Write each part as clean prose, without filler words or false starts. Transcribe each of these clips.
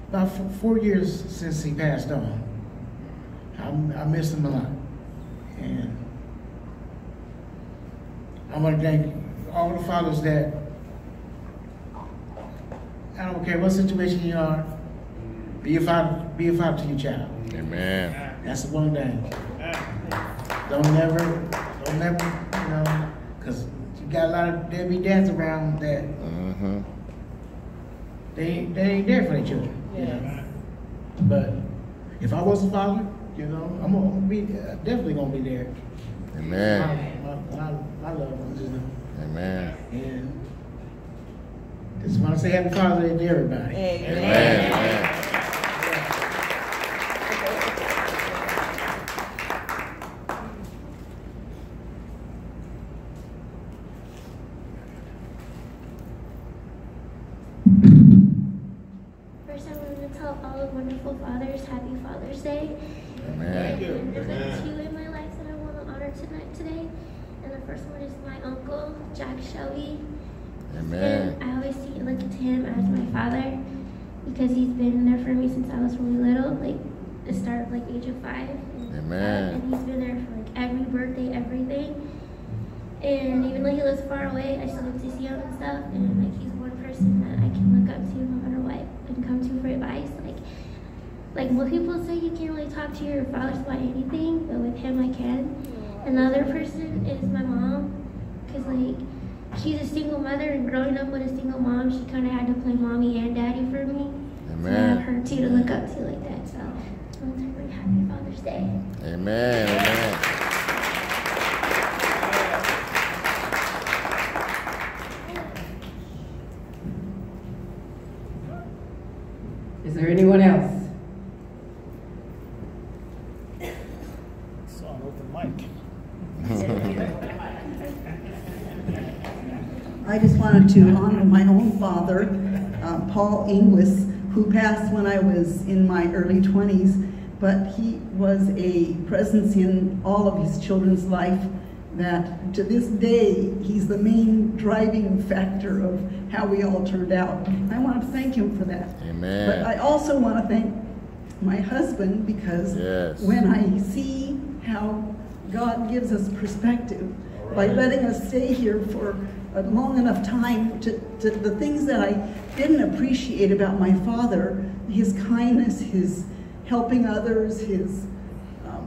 about 4 years since he passed on. I missed him a lot. And I want to thank all the fathers that, I don't care what situation you are, be a father to your child. Amen. That's the one thing. Don't never, you know, because you got a lot of deadbeat dads around that they ain't there for their children. You know? But if I was a father, you know, I'm gonna be definitely gonna be there. Amen. I love them, you know. Amen. And just want to say Happy Father's Day to everybody. Amen. Amen. First, I want to tell all the wonderful fathers Happy Father's Day. Amen. And there's two in my life that I want to honor tonight today. And the first one is my uncle, Jack Shelby. Amen. And I always look to him as my father because he's been there for me since I was really little, like the start of age of 5. Amen. And he's been there for every birthday, everything. And even though he lives far away, I still get to see him and stuff. And he's one person that I can look up to no matter what and come to for advice. Like what people say, you can't really talk to your fathers about anything, but with him I can. Another person is my mom, because she's a single mother, and growing up with a single mom, she kind of had to play mommy and daddy for me. Amen. So I have her too to look up to like that. So I want to bring Happy Father's Day. Amen. Amen. Is there anyone else? It's on open mic. I just wanted to honor my own father, Paul Inglis, who passed when I was in my early 20s, but he was a presence in all of his children's life that to this day, he's the main driving factor of how we all turned out. I want to thank him for that. Amen. But I also want to thank my husband because when I see how God gives us perspective by letting us stay here for a long enough time to the things that I didn't appreciate about my father, his kindness, his helping others, his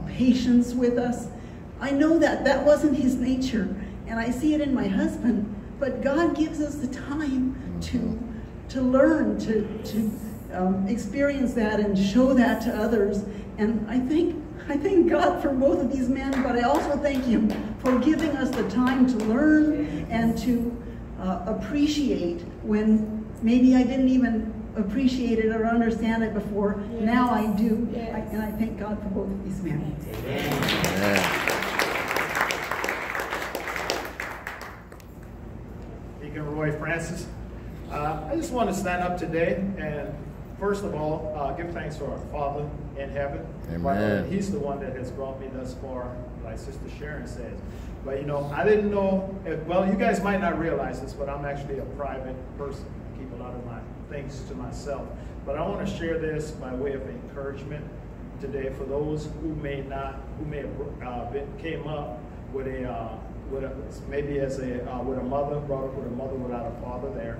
patience with us. I know that that wasn't his nature, and I see it in my husband, but God gives us the time to learn, to experience that and show that to others. And I thank God for both of these men, but I also thank him for giving us the time to learn and to appreciate when maybe I didn't even appreciate it or understand it before. Now I do, and I thank God for both of these men. Amen. Deacon Roy Francis. I just want to stand up today and first of all give thanks to our Father in heaven. Amen. He's the one that has brought me thus far, like Sister Sharon says. But you know, I didn't know, well, you guys might not realize this, but I'm actually a private person. I keep a lot of my things to myself. But I want to share this by way of encouragement today for those who may have came up with a maybe as with a mother, brought up with a mother without a father there.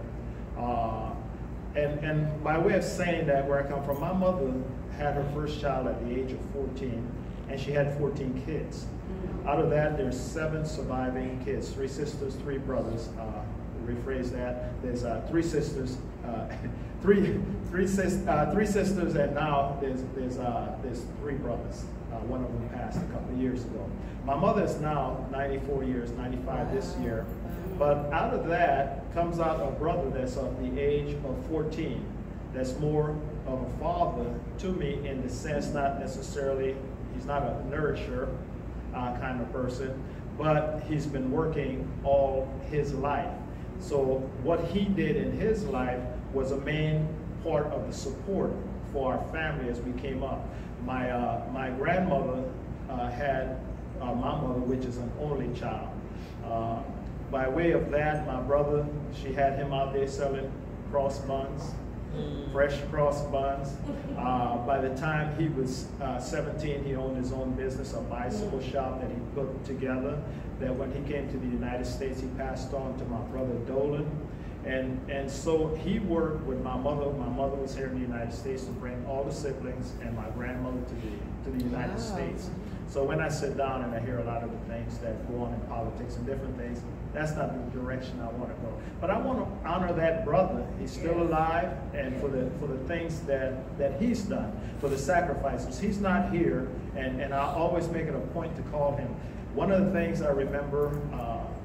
And by way of saying that, where I come from, my mother had her first child at the age of 14, and she had 14 kids. Out of that, there's 7 surviving kids, 3 sisters, 3 brothers. Rephrase that. There's 3 sisters, 3 sisters, and now there's 3 brothers. One of them passed a couple of years ago. My mother is now 94 years, 95 this year. But out of that comes out a brother that's of the age of 14. That's more of a father to me in the sense, not necessarily, he's not a nourisher kind of person, but he's been working all his life. So what he did in his life was a main part of the support for our family as we came up. My grandmother had my mother, which is an only child. By way of that, my brother, she had him out there selling cross buns. fresh cross buns. By the time he was 17, he owned his own business, a bicycle shop that he put together. That when he came to the United States, he passed on to my brother Dolan. And so he worked with my mother. My mother was here in the United States to bring all the siblings and my grandmother to the United States. So when I sit down and I hear a lot of the things that go on in politics and different things, that's not the direction I want to go. But I want to honor that brother. He's still alive, and for the things that he's done, for the sacrifices. He's not here, and I always make it a point to call him. One of the things I remember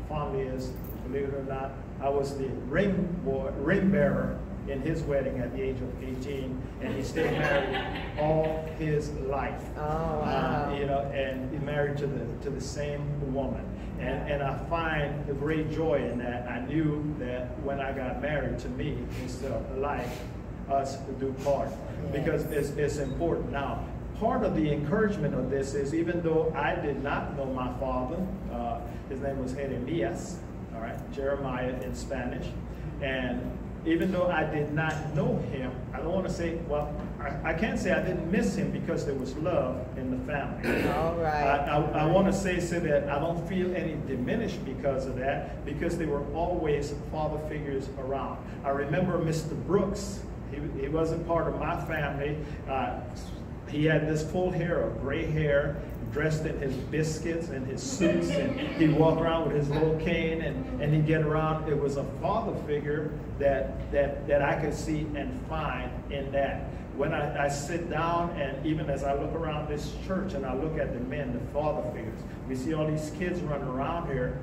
fondly is, believe it or not, I was the ring bearer in his wedding at the age of 18, and he stayed married all his life. Oh, wow. You know, and he married to the same woman. And I find the great joy in that. I knew that when I got married, to me, it's life, us to do part, because it's important. Now, part of the encouragement of this is, even though I did not know my father, his name was Jeremias, all right, Jeremiah in Spanish, and even though I did not know him, I don't want to say, well, I can't say I didn't miss him, because there was love in the family. All right. I want to say that I don't feel any diminished because of that, because there were always father figures around. I remember Mr. Brooks. He wasn't part of my family. He had this full hair of gray hair, dressed in his biscuits and his suits, and he'd walk around with his little cane, and he'd get around. It was a father figure that I could see and find in that. When I sit down, and even as I look around this church and I look at the men, the father figures, we see all these kids running around here,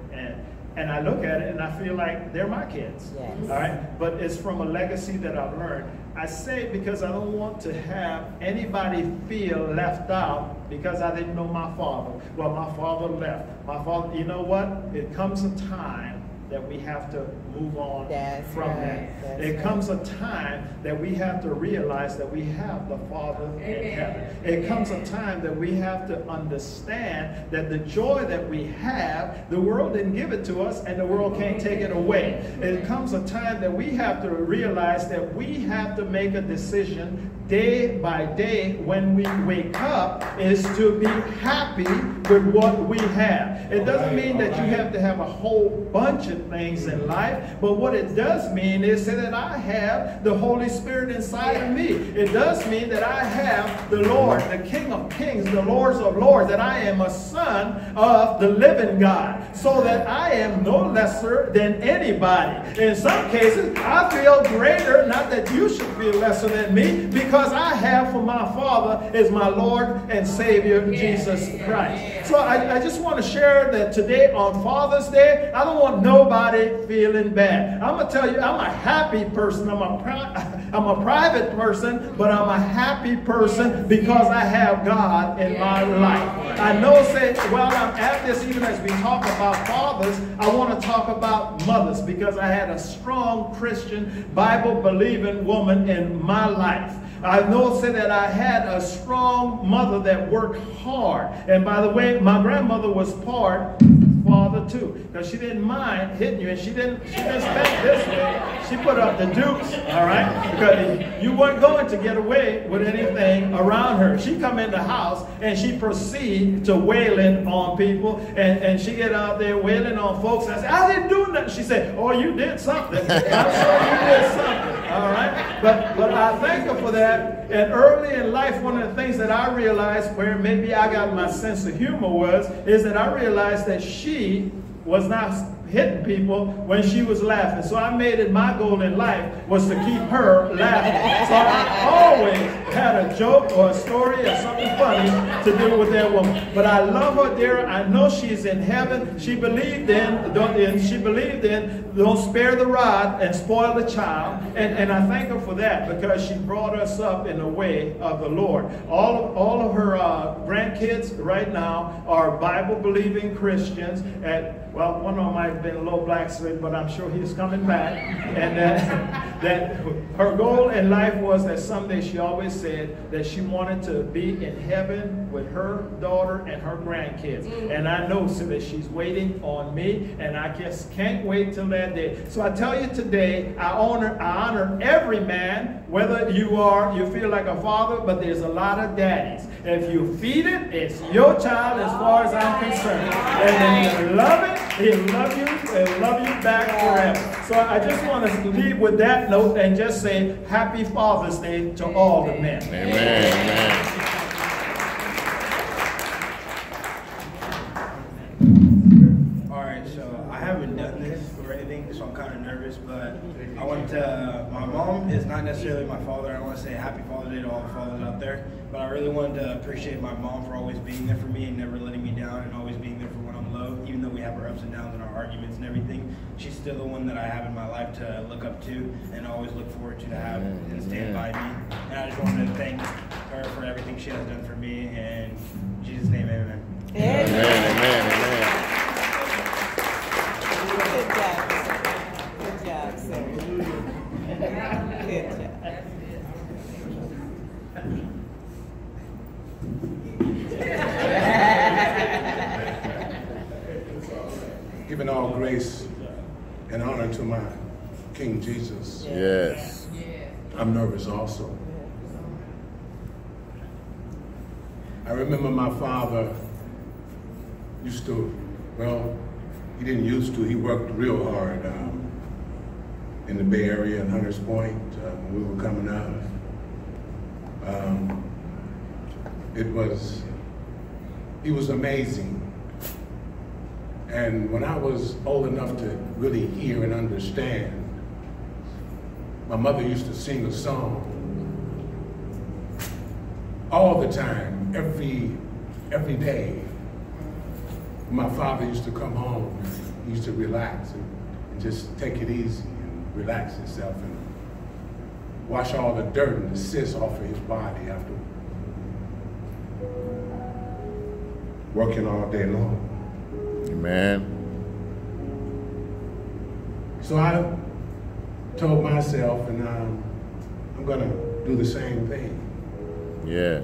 and I look at it and I feel like they're my kids. Yes. All right? But it's from a legacy that I've learned. I say it because I don't want to have anybody feel left out because I didn't know my father. Well, my father left. My father, you know what? It comes a time that we have to move on from that. It comes a time that we have to realize that we have the Father in heaven. It comes a time that we have to understand that the joy that we have, the world didn't give it to us, and the world can't take it away. It comes a time that we have to realize that we have to make a decision day by day when we wake up, is to be happy with what we have. It doesn't mean that you have to have a whole bunch of things in life, but what it does mean is that I have the Holy Spirit inside of me. It does mean that I have the Lord, the King of Kings, the Lord of Lords, that I am a son of the living God, so that I am no lesser than anybody. In some cases, I feel greater, not that you should feel lesser than me, because I have for my Father is my Lord and Savior, Jesus Christ. So I just want to share that today on Father's Day, I don't want nobody feeling bad. I'm going to tell you, I'm a happy person. I'm a private person, but I'm a happy person because I have God in my life. I know, while I'm at this, even as we talk about fathers, I want to talk about mothers, because I had a strong Christian, Bible-believing woman in my life. I know that I had a strong mother that worked hard. And by the way, my grandmother was part father too, because she didn't mind hitting you, and she didn't spend this way. She put up the dukes, all right, because you weren't going to get away with anything around her. She come in the house and she proceed to wailing on people, and she get out there wailing on folks. I said, I didn't do nothing. She said, oh, you did something. I'm sure you did something. All right, but I thank her for that. And early in life, one of the things that I realized, where maybe I got my sense of humor is that I realized that she was not hitting people when she was laughing. So I made it my goal in life was to keep her laughing. So I always had a joke or a story or something funny to do with that woman. But I love her, dear. I know she's in heaven. She believed in don't spare the rod and spoil the child. And I thank her for that, because she brought us up in the way of the Lord. All of her grandkids right now are Bible-believing Christians. Well, one of them might have been a little blacksmith, but I'm sure he's coming back. And that her goal in life was that someday, she always said that she wanted to be in heaven with her daughter and her grandkids. And I know that she's waiting on me, and I just can't wait till that day. So I tell you today, I honor every man whether you feel like a father, but there's a lot of daddies. If you feed it, it's your child as far as I'm concerned. And if you love it, he'll love you and love you back forever. So I just want to leave with that note and just say Happy Father's Day to all the men. Amen. Amen. All right, so I haven't done this or anything, so I'm kind of nervous, but I want to, my mom is not necessarily my father. I want to say Happy Father's Day to all the fathers out there, but I really wanted to appreciate my mom for always being there for me and never letting me down and always being there for when I'm low, even though we have our ups and downs and our arguments and everything. She's still the one that I have in my life to look up to and always look forward to have and stand by me. And I just wanted to thank her for everything she has done for me, and in Jesus' name, amen. Amen. Amen. Amen. Good job, sir. Good job, sir. Good job. Giving all grace and honor to my King Jesus. Yes. I'm nervous also. I remember my father used to, well, he didn't used to, he worked real hard in the Bay Area in Hunters Point when we were coming up. He was amazing. And when I was old enough to really hear and understand, my mother used to sing a song all the time, every day. My father used to come home, he used to relax and just take it easy and relax himself and wash all the dirt and the cysts off of his body after working all day long. Amen. So I told myself, and I'm gonna do the same thing. Yes.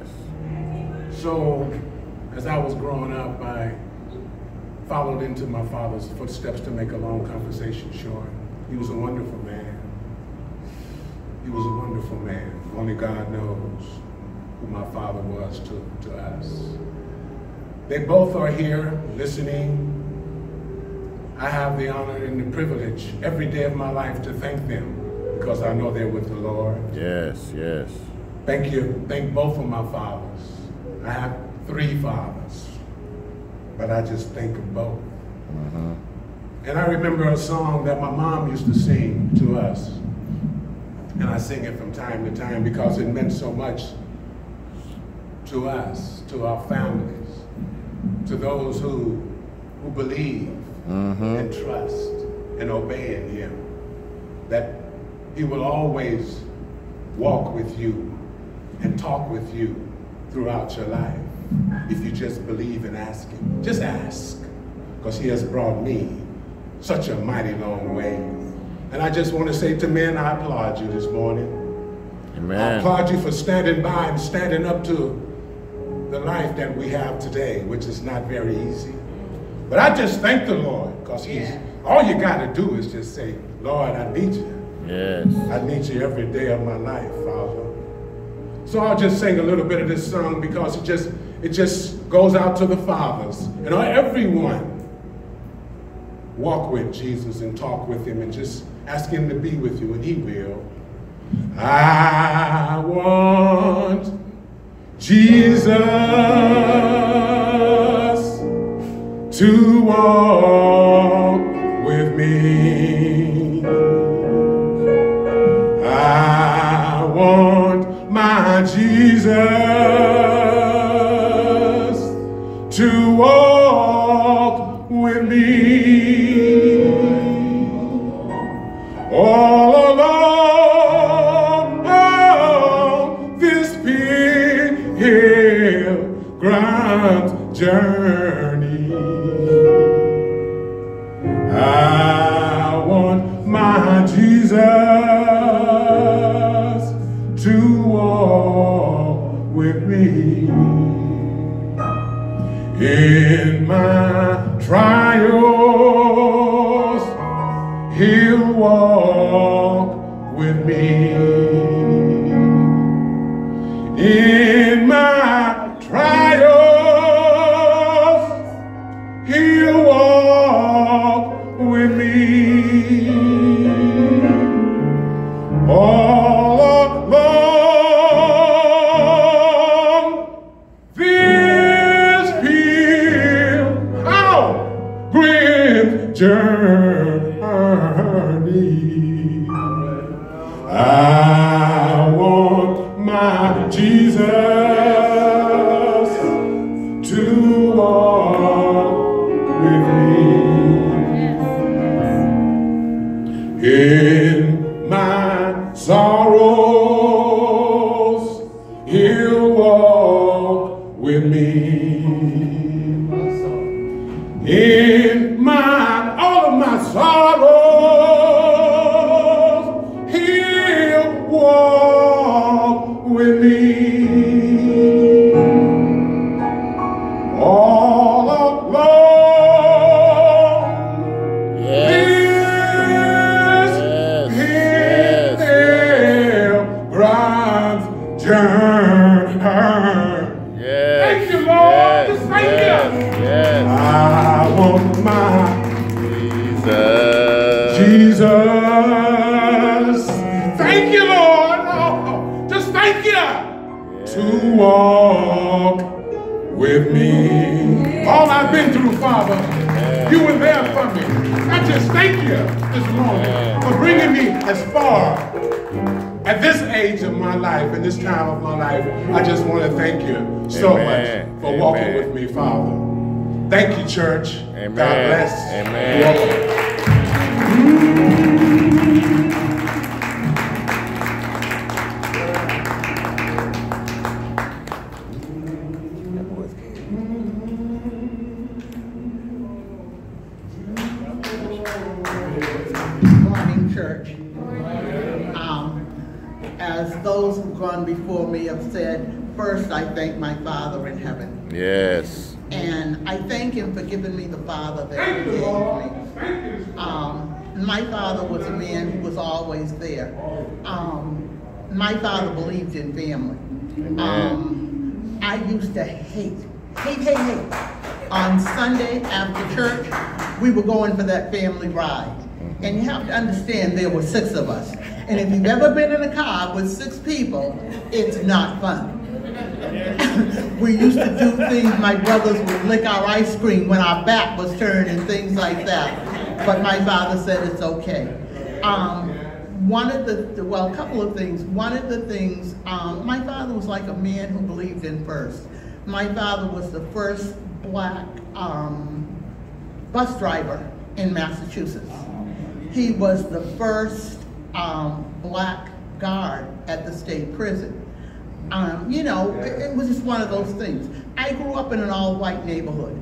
So as I was growing up, I followed into my father's footsteps. To make a long conversation short, he was a wonderful man. He was a wonderful man. Only God knows who my father was to us. They both are here listening. I have the honor and the privilege every day of my life to thank them because I know they're with the Lord. Yes, yes. Thank you. Thank both of my fathers. I have 3 fathers, but I just think of both. And I remember a song that my mom used to sing to us, and I sing it from time to time because it meant so much to us, to our families, to those who believe and trust and obey in him, that he will always walk with you and talk with you throughout your life if you just believe and ask him. Just ask, because he has brought me such a mighty long way. And I just want to say to men, I applaud you this morning. Amen. I applaud you for standing by and standing up to the life that we have today, which is not very easy. But I just thank the Lord, because all you got to do is just say, Lord, I need you. Yes. I need you every day of my life, Father. So I'll just sing a little bit of this song because it just goes out to the fathers and everyone. Walk with Jesus and talk with him and just ask him to be with you, and he will. I want Jesus to walk with me. I want my Jesus to walk with me. All along this pilgrim's journey, I want my Jesus to walk with me. In my trials, he'll walk with me. In my trials, he'll walk with me. All along this pilgrim journey, I want my Jesus to walk with me. In my sorrows, he'll walk with me. In all of my sorrows, he'll walk with me. All along this pilgrim's journey. Thank you, Lord. Just thank you. I want my Jesus. Thank you, Lord. Oh, just thank you. To walk with me. All I've been through, Father, you were there for me. I just thank you this morning for bringing me as far. At this age of my life, in this time of my life, I just want to thank you so much for walking with me, Father. Thank you, church. Amen. God bless. Amen. Good morning, church. As those who've gone before me have said, first I thank my Father in heaven. Yes. And I thank him for giving me the Father that he gave me. My father was a man who was always there. My father believed in family. I used to hate. On Sunday after church, we were going for that family ride. And you have to understand there were 6 of us. And if you've ever been in a car with 6 people, it's not fun. We used to do things, my brothers would lick our ice cream when our back was turned and things like that. But my father said it's okay. A couple of things. One of the things, my father was like a man who believed in first. My father was the first black bus driver in Massachusetts. He was the first black guard at the state prison. You know, it was just one of those things. I grew up in an all-white neighborhood.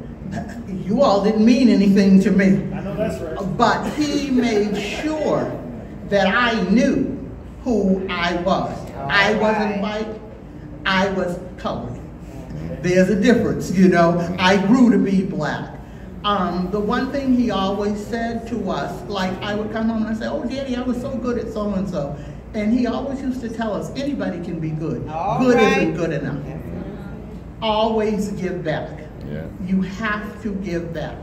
You all didn't mean anything to me. I know that's right. But he made sure that I knew who I was. I wasn't white, I was colored. There's a difference, you know. I grew to be black. The one thing he always said to us, like I would come home and say, oh, Daddy, I was so good at so-and-so. And he always used to tell us, anybody can be good. Good isn't good enough. Always give back. Yeah. You have to give back.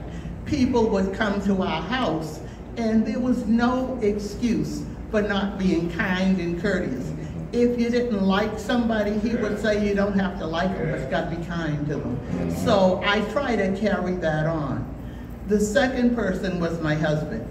People would come to our house and there was no excuse for not being kind and courteous. If you didn't like somebody, he would say you don't have to like them, but you got to be kind to them. So I try to carry that on. The second person was my husband.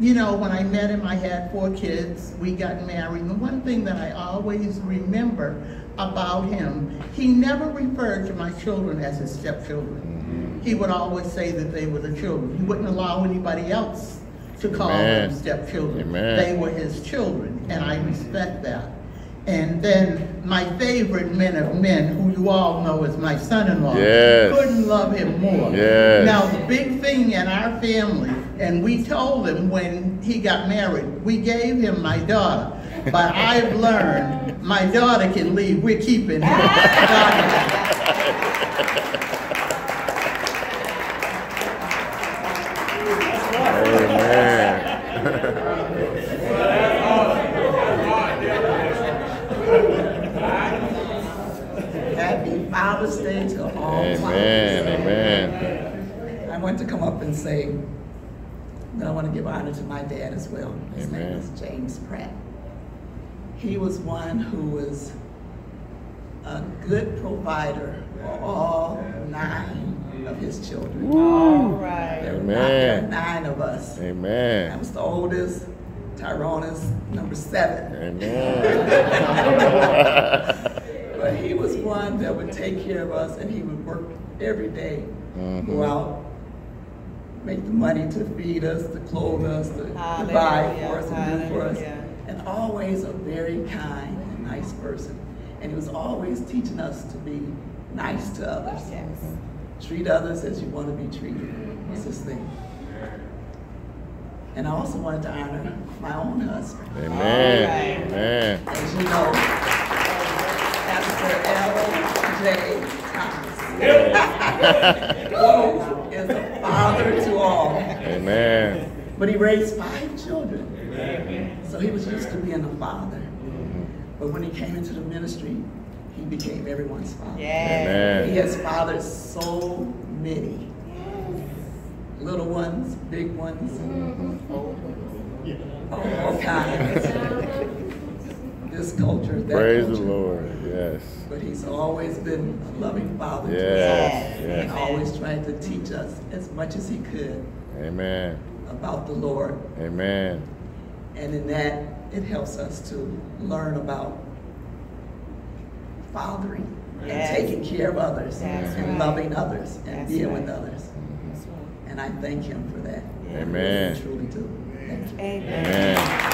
You know, when I met him, I had 4 kids. We got married. And the one thing that I always remember about him, he never referred to my children as his stepchildren. He would always say that they were the children. He wouldn't allow anybody else to call them stepchildren. They were his children, and I respect that. And then my favorite men of men, who you all know is my son-in-law, couldn't love him more. Now, the big thing in our family, and we told him when he got married, we gave him my daughter. But I've learned my daughter can leave. We're keeping her. Father's Day to all Amen. fathers. Amen. I want to come up and say that I want to give honor to my dad as well. His name is James Pratt. He was one who was a good provider for all 9 of his children. All right. There were Amen. 9 of us. I Amen. was the oldest. Tyrone is number 7. Amen. But he was one that would take care of us, and he would work every day, go out, make the money to feed us, to clothe us, to provide for us, and do for us. And always a very kind and nice person. And he was always teaching us to be nice to others. Treat others as you want to be treated. It's his thing. And I also wanted to honor my own husband. Amen. Amen. As you know, Pastor L.J. Thomas. Who is a father to all. Amen. But he raised 5 children. So he was used to being a father. But when he came into the ministry, he became everyone's father. Amen. He has fathered so many. Little ones, big ones, all kinds. This culture, that Praise culture. the Lord. Yes. But he's always been a loving father to us. Yes. And Yes. always tried to teach us as much as he could Amen. about the Lord. Amen. And in that, it helps us to learn about fathering and taking care of others and loving others and being with others. And I thank him for that. Amen. I truly do. Thank you. Amen. Amen.